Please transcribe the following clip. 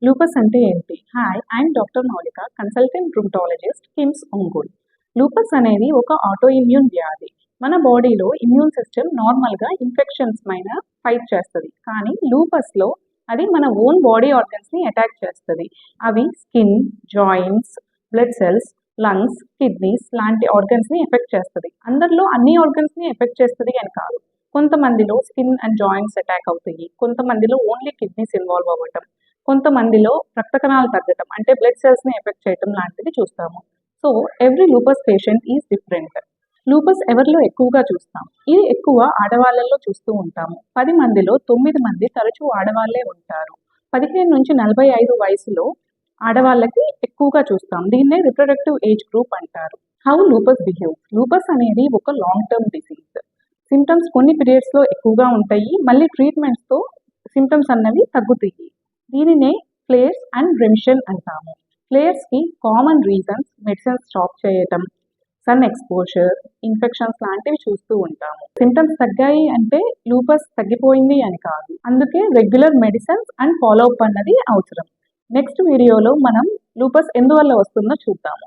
Lupus అంటే ఏంటి? Hi, I'm doctor మౌలిక, consultant rheumatologist, KIMS Ongole. Lupus అనేది ఒక ఆటో ఇమ్యూన్ వ్యాధి. మన బాడీలో ఇమ్యూన్ సిస్టమ్ నార్మల్గా ఇన్ఫెక్షన్స్ పైన ఫైట్ చేస్తుంది. కానీ లూపస్లో అది మన ఓన్ బాడీ ఆర్గన్స్ని అటాక్ చేస్తుంది. అవి skin, joints, blood cells, lungs, kidneys లాంటి ఆర్గన్స్ని ఎఫెక్ట్ చేస్తుంది. అందరిలో అన్ని ఆర్గన్స్ని ఎఫెక్ట్ చేస్తుంది అని కాదు. కొంతమందిలో స్కిన్ అండ్ జాయింట్స్ అటాక్ అవుతాయి, కొంతమందిలో ఓన్లీ కిడ్నీస్ ఇన్వాల్వ్ అవ్వటం, కొంతమందిలో రక్త కణాలు తగ్గటం అంటే బ్లడ్ సెల్స్ని ఎఫెక్ట్ చేయటం లాంటివి చూస్తాము. So every lupus patient is different. Lupus ఎవరిలో ఎక్కువగా చూస్తాం? ఇది ఎక్కువ ఆడవాళ్ళలో చూస్తూ ఉంటాము. 10 మందిలో 9 మంది తరచూ ఆడవాళ్లే ఉంటారు. 15 నుంచి 45 వయసులో ఆడవాళ్ళకి ఎక్కువగా చూస్తాం. దీన్నే రిప్రొడక్టివ్ ఏజ్ గ్రూప్ అంటారు. How lupus behaves? లూపస్ అనేది ఒక లాంగ్ టర్మ్ డిసీజ్. సిమ్టమ్స్ కొన్ని పీరియడ్స్లో ఎక్కువగా ఉంటాయి, మళ్ళీ ట్రీట్మెంట్స్తో సిమ్టమ్స్ అన్నవి తగ్గుతాయి. దీనినే ఫ్లేర్స్ అండ్ రెమిషన్ అంటాము. ఫ్లేర్స్కి కామన్ రీజన్స్ మెడిసిన్స్ స్టాప్ చేయటం, సన్ ఎక్స్పోజర్, ఇన్ఫెక్షన్స్ లాంటివి చూస్తూ ఉంటాము. సిమ్టమ్స్ తగ్గాయి అంటే లూపస్ తగ్గిపోయింది అని కాదు. అందుకే రెగ్యులర్ మెడిసిన్స్ అండ్ ఫాలోఅప్ అన్నది అవసరం. నెక్స్ట్ వీడియోలో మనం లూపస్ ఎందువల్ల వస్తుందో చూద్దాము.